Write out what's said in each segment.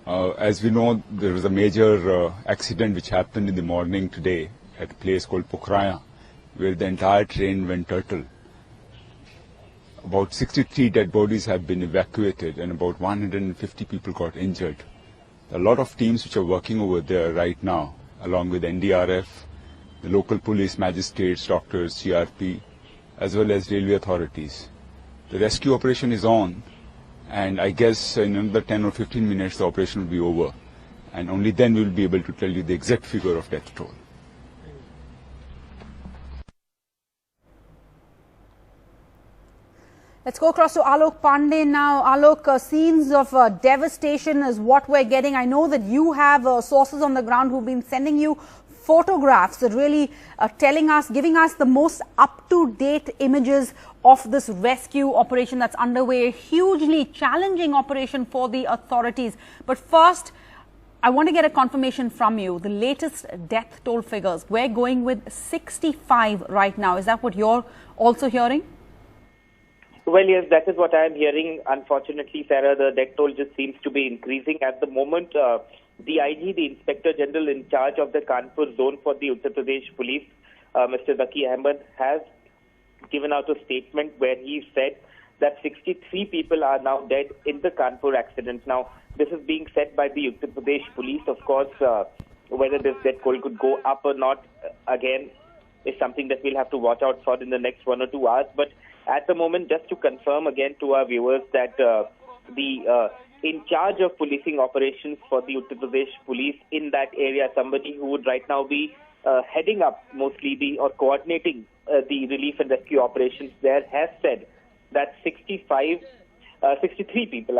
As we know, there was a major accident which happened in the morning today at a place called Pokraya, where the entire train went turtle. About 63 dead bodies have been evacuated and about 150 people got injured. A lot of teams which are working over there right now, along with NDRF, the local police, magistrates, doctors, CRP, as well as railway authorities. The rescue operation is on, and I guess in another 10 or 15 minutes the operation will be over, and only then we will be able to tell you the exact figure of death toll. Let's go across to Alok Pandey now. Alok, scenes of devastation is what we're getting. I know that you have sources on the ground who've been sending you photographs that really telling us, giving us the most up-to-date images of this rescue operation that's underway. A hugely challenging operation for the authorities. But first, I want to get a confirmation from you. The latest death toll figures, we're going with 65 right now. Is that what you're also hearing? Well, yes, that is what I am hearing. Unfortunately, Sarah, the death toll just seems to be increasing. At the moment, the IG, the Inspector General in charge of the Kanpur zone for the Uttar Pradesh Police, Mr. Zaki Ahmed, has given out a statement where he said that 63 people are now dead in the Kanpur accident. Now, this is being said by the Uttar Pradesh Police. Of course, whether this death toll could go up or not, again, is something that we'll have to watch out for in the next 1 or 2 hours. But at the moment, just to confirm again to our viewers that the in charge of policing operations for the Uttar Pradesh Police in that area, somebody who would right now be heading up mostly or coordinating the relief and rescue operations there, has said that 63 people,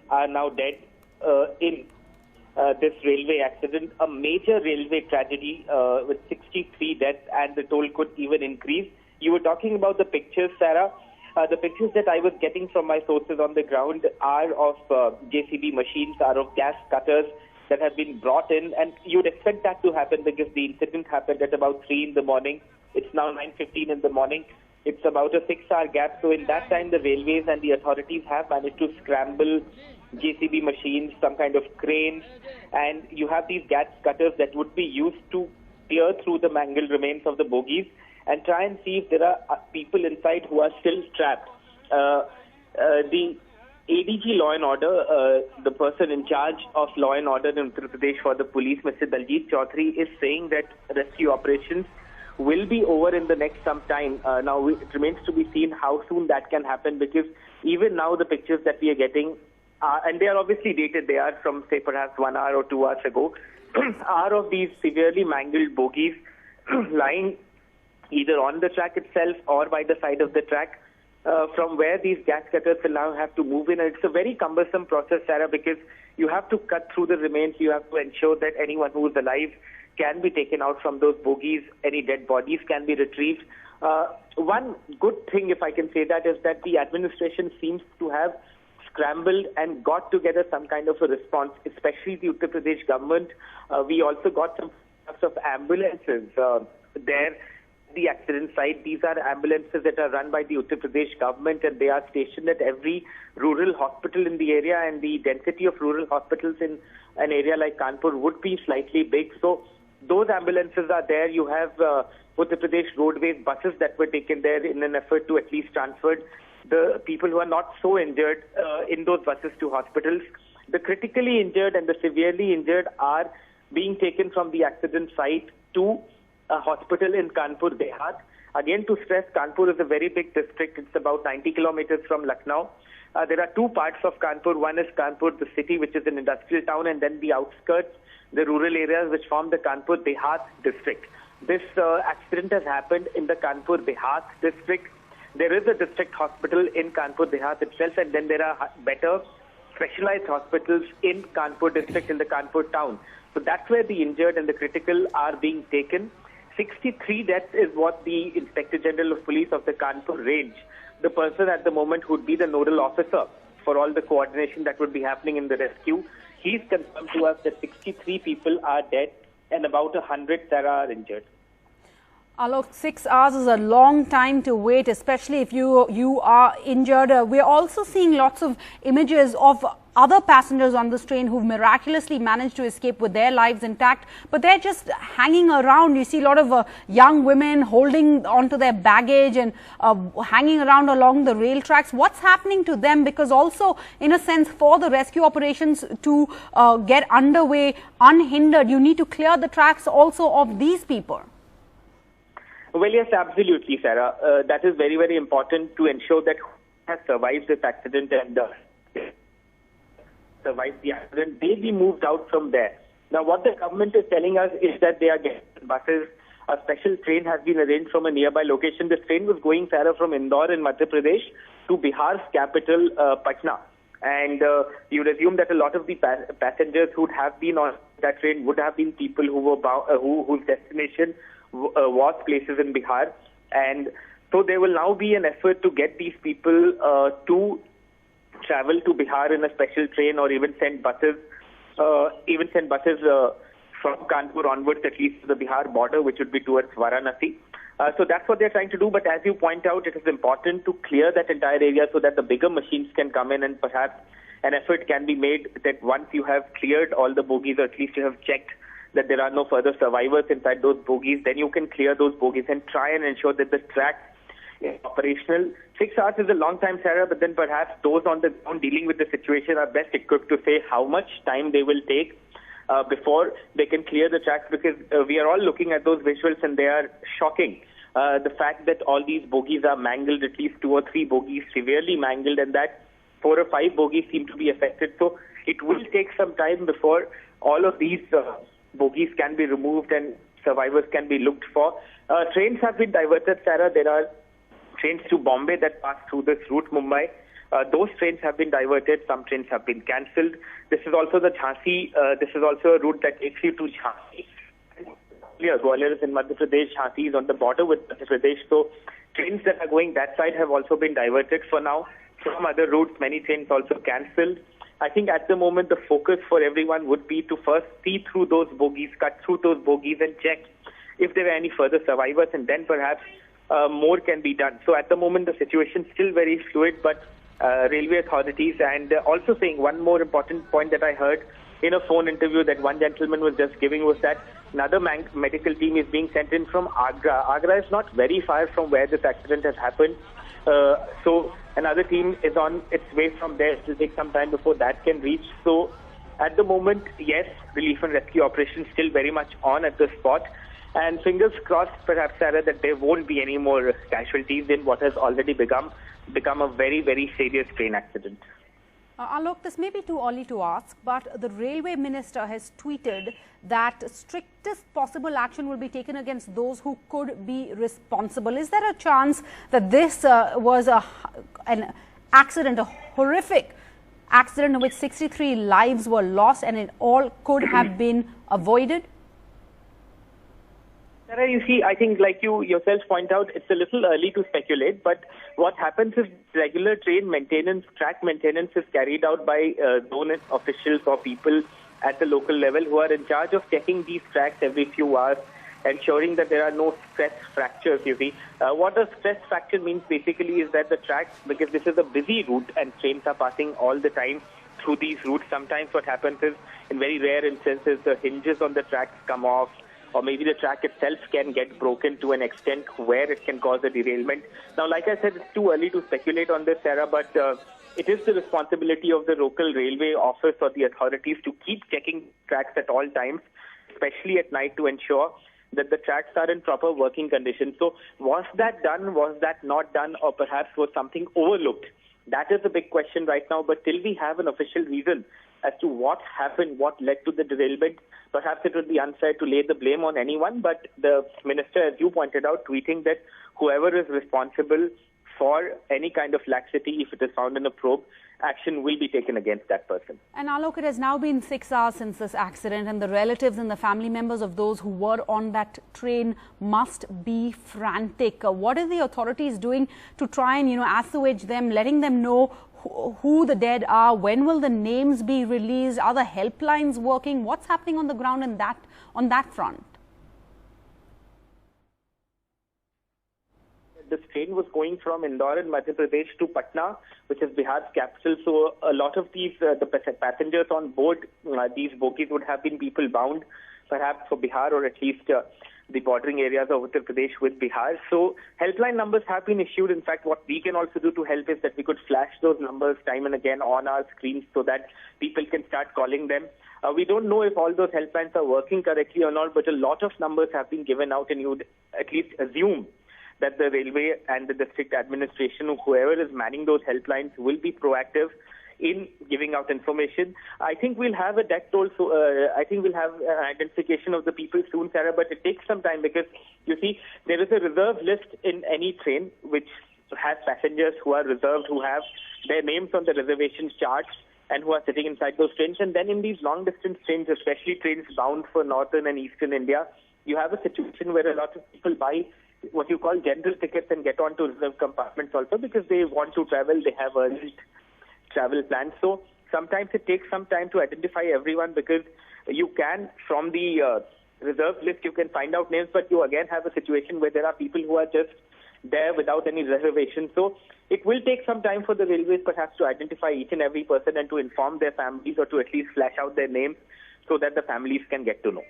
are now dead in this railway accident, a major railway tragedy with 63 deaths, and the toll could even increase. You were talking about the pictures, Sarah. The pictures that I was getting from my sources on the ground are of JCB machines, are of gas cutters that have been brought in, and you'd expect that to happen because the incident happened at about 3 in the morning. It's now 9:15 in the morning. It's about a 6-hour gap. So in that time, the railways and the authorities have managed to scramble JCB machines, some kind of cranes, and you have these gas cutters that would be used to peer through the mangled remains of the bogies and try and see if there are people inside who are still trapped. The ADG Law and Order, the person in charge of Law and Order in Uttar Pradesh for the police, Mr. Daljit Chaudhary, is saying that rescue operations will be over in the next some time. Now, it remains to be seen how soon that can happen, because even now the pictures that we are getting, and they are obviously dated, they are from, say, perhaps 1 hour or 2 hours ago, are of these severely mangled bogies lying either on the track itself or by the side of the track, from where these gas cutters will now have to move in. And it's a very cumbersome process, Sarah, because you have to cut through the remains. You have to ensure that anyone who is alive can be taken out from those bogies. Any dead bodies can be retrieved. One good thing, if I can say that, is that the administration seems to have scrambled and got together some kind of a response, especially the Uttar Pradesh government. We also got some types of ambulances there. The accident site. These are ambulances that are run by the Uttar Pradesh government, and they are stationed at every rural hospital in the area, and the density of rural hospitals in an area like Kanpur would be slightly big. So those ambulances are there. You have Uttar Pradesh Roadways buses that were taken there in an effort to at least transfer the people who are not so injured in those buses to hospitals. The critically injured and the severely injured are being taken from the accident site to a hospital in Kanpur Dehat. Again, to stress, Kanpur is a very big district. It's about 90 kilometers from Lucknow. There are two parts of Kanpur. One is Kanpur, the city, which is an industrial town, and then the outskirts, the rural areas, which form the Kanpur Dehat district. This accident has happened in the Kanpur Dehat district. There is a district hospital in Kanpur Dehat itself, and then there are better specialized hospitals in Kanpur district, in the Kanpur town. So that's where the injured and the critical are being taken. 63 deaths is what the Inspector General of Police of the Kanpur range, the person at the moment who would be the nodal officer for all the coordination that would be happening in the rescue, he's confirmed to us that 63 people are dead and about 100 are injured. Alok, 6 hours is a long time to wait, especially if you are injured. We're also seeing lots of images of other passengers on this train who've miraculously managed to escape with their lives intact, but they're just hanging around. You see a lot of young women holding onto their baggage and hanging around along the rail tracks. What's happening to them? Because also, in a sense, for the rescue operations to get underway unhindered, you need to clear the tracks also of these people. Well, yes, absolutely, Sarah. That is very, very important to ensure that who has survived this accident and survived the accident, they be moved out from there. Now, what the government is telling us is that they are getting buses. A special train has been arranged from a nearby location. This train was going, Sarah, from Indore in Madhya Pradesh to Bihar's capital, Patna. And you would assume that a lot of the passengers who would have been on that train would have been people who were whose destination was places in Bihar, and so there will now be an effort to get these people to travel to Bihar in a special train, or even send buses from Kanpur onwards, at least to the Bihar border, which would be towards Varanasi. So that's what they're trying to do. But as you point out, it is important to clear that entire area so that the bigger machines can come in, and perhaps an effort can be made that once you have cleared all the bogies, or at least you have checked that there are no further survivors inside those bogies, then you can clear those bogies and try and ensure that the track is operational. 6 hours is a long time, Sarah, but then perhaps those on the ground dealing with the situation are best equipped to say how much time they will take before they can clear the tracks, because we are all looking at those visuals and they are shocking. The fact that all these bogies are mangled, at least 2 or 3 bogies severely mangled, and that 4 or 5 bogies seem to be affected. So it will take some time before all of these bogies can be removed and survivors can be looked for. Trains have been diverted, Sarah. There are trains to Bombay that pass through this route, Mumbai. Those trains have been diverted. Some trains have been cancelled. This is also the Jhansi. This is also a route that takes you to Jhansi. Gwalior is in Madhya Pradesh. Jhansi is on the border with Madhya Pradesh. So trains that are going that side have also been diverted for now. From other routes, many trains also cancelled. I think at the moment the focus for everyone would be to first see through those bogies, cut through those bogies and check if there are any further survivors, and then perhaps more can be done. So at the moment the situation is still very fluid, but railway authorities, and also saying one more important point that I heard in a phone interview that one gentleman was just giving was that another medical team is being sent in from Agra. Agra is not very far from where this accident has happened. So another team is on its way from there. It will take some time before that can reach. So at the moment, yes, relief and rescue operations still very much on at the spot. And fingers crossed, perhaps, Sarah, that there won't be any more casualties in what has already become a very, very serious train accident. Alok, this may be too early to ask, but the railway minister has tweeted that strictest possible action will be taken against those who could be responsible. Is there a chance that this was an accident, a horrific accident in which 63 lives were lost and it all could have been avoided? Sarah, you see, I think like you yourself point out, it's a little early to speculate, but what happens is regular train maintenance, track maintenance is carried out by zone officials or people at the local level who are in charge of checking these tracks every few hours, ensuring that there are no stress fractures, you see. What a stress fracture means basically is that the tracks, because this is a busy route and trains are passing all the time through these routes, sometimes what happens is, in very rare instances, the hinges on the tracks come off, or maybe the track itself can get broken to an extent where it can cause a derailment. Now, like I said, it's too early to speculate on this, Sarah, but it is the responsibility of the local railway office or the authorities to keep checking tracks at all times, especially at night, to ensure that the tracks are in proper working condition. So was that done, was that not done, or perhaps was something overlooked? That is the big question right now, but till we have an official reason as to what happened, what led to the derailment, perhaps it would be unfair to lay the blame on anyone, but the minister, as you pointed out, tweeting that whoever is responsible for any kind of laxity, if it is found in a probe, action will be taken against that person. And Alok, it has now been 6 hours since this accident, and the relatives and the family members of those who were on that train must be frantic. What are the authorities doing to try and, assuage them, letting them know who the dead are? When will the names be released? Are the helplines working? What's happening on the ground on that front? that this train was going from Indore in Madhya Pradesh to Patna, which is Bihar's capital. So a lot of these, the passengers on board these bogies would have been people bound perhaps for Bihar or at least the bordering areas of Uttar Pradesh with Bihar. So helpline numbers have been issued. In fact, what we can also do to help is that we could flash those numbers time and again on our screens so that people can start calling them. We don't know if all those helplines are working correctly or not, but a lot of numbers have been given out, and you would at least assume that the railway and the district administration, or whoever is manning those helplines, will be proactive in giving out information. I think we'll have a death toll, so I think we'll have an identification of the people soon, Sarah, but it takes some time because, you see, there is a reserve list in any train which has passengers who are reserved, who have their names on the reservation charts and who are sitting inside those trains. And then in these long-distance trains, especially trains bound for northern and eastern India, you have a situation where a lot of people buy what you call general tickets and get onto reserved compartments also because they want to travel, they have urgent travel plans. So sometimes it takes some time to identify everyone because you can, from the reserved list, you can find out names, but you again have a situation where there are people who are just there without any reservation. So it will take some time for the railways perhaps to identify each and every person and to inform their families or to at least flash out their names so that the families can get to know.